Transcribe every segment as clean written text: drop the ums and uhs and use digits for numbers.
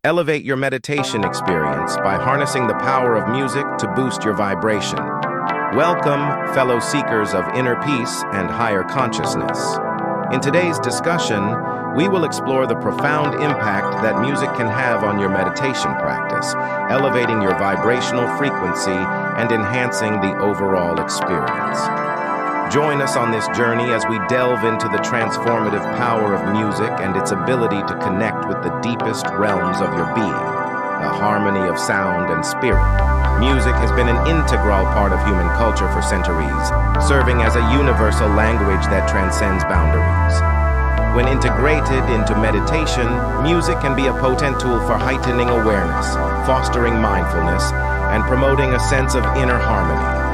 Elevate your meditation experience by harnessing the power of music to boost your vibration. Welcome, fellow seekers of inner peace and higher consciousness. In today's discussion, we will explore the profound impact that music can have on your meditation practice, elevating your vibrational frequency and enhancing the overall experience. Join us on this journey as we delve into the transformative power of music and its ability to connect with the deepest realms of your being, the harmony of sound and spirit. Music has been an integral part of human culture for centuries, serving as a universal language that transcends boundaries. When integrated into meditation, music can be a potent tool for heightening awareness, fostering mindfulness, and promoting a sense of inner harmony.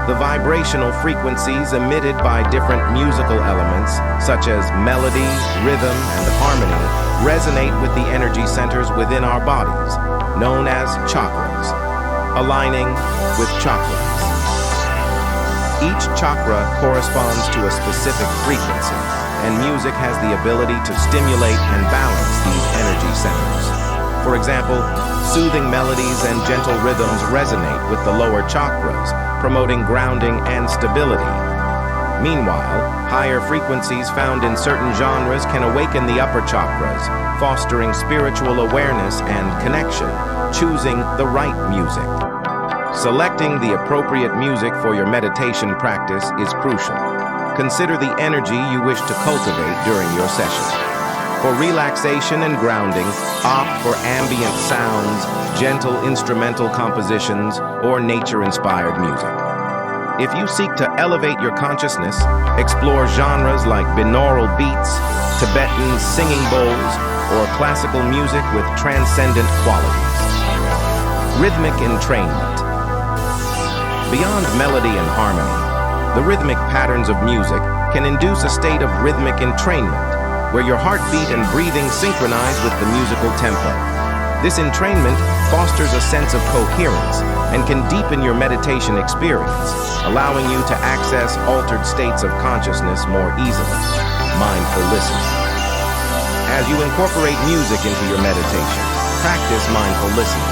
The vibrational frequencies emitted by different musical elements, such as melody, rhythm, and harmony, resonate with the energy centers within our bodies, known as chakras. Aligning with chakras. Each chakra corresponds to a specific frequency, and music has the ability to stimulate and balance these energy centers. For example, soothing melodies and gentle rhythms resonate with the lower chakras, promoting grounding and stability. Meanwhile, higher frequencies found in certain genres can awaken the upper chakras, fostering spiritual awareness and connection. Choosing the right music. Selecting the appropriate music for your meditation practice is crucial. Consider the energy you wish to cultivate during your session. For relaxation and grounding, opt for ambient sounds, gentle instrumental compositions, or nature-inspired music. If you seek to elevate your consciousness, explore genres like binaural beats, Tibetan singing bowls, or classical music with transcendent qualities. Rhythmic entrainment. Beyond melody and harmony, the rhythmic patterns of music can induce a state of rhythmic entrainment, where your heartbeat and breathing synchronize with the musical tempo. This entrainment fosters a sense of coherence and can deepen your meditation experience, allowing you to access altered states of consciousness more easily. Mindful listening. As you incorporate music into your meditation, practice mindful listening.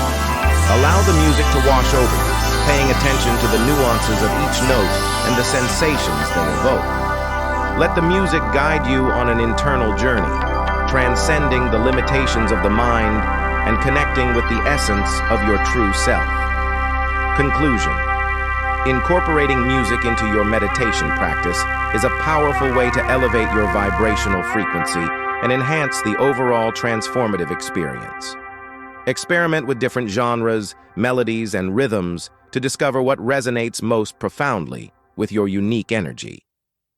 Allow the music to wash over you, paying attention to the nuances of each note and the sensations they evoke. Let the music guide you on an internal journey, transcending the limitations of the mind and connecting with the essence of your true self. Conclusion. Incorporating music into your meditation practice is a powerful way to elevate your vibrational frequency and enhance the overall transformative experience. Experiment with different genres, melodies, and rhythms to discover what resonates most profoundly with your unique energy.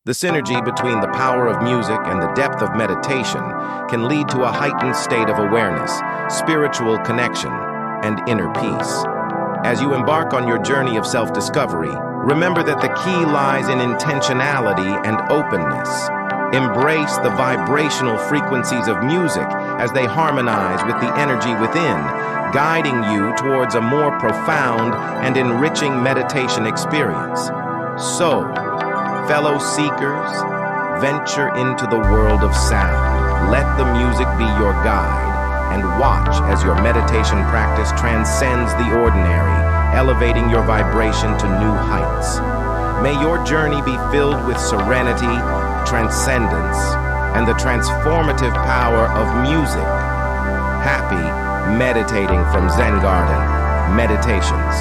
The synergy between the power of music and the depth of meditation can lead to a heightened state of awareness, spiritual connection, and inner peace. As you embark on your journey of self-discovery, remember that the key lies in intentionality and openness. Embrace the vibrational frequencies of music as they harmonize with the energy within, guiding you towards a more profound and enriching meditation experience. So, fellow seekers, venture into the world of sound. Let the music be your guide, and watch as your meditation practice transcends the ordinary, elevating your vibration to new heights. May your journey be filled with serenity, transcendence, and the transformative power of music. Happy meditating from Zen Garden Meditations.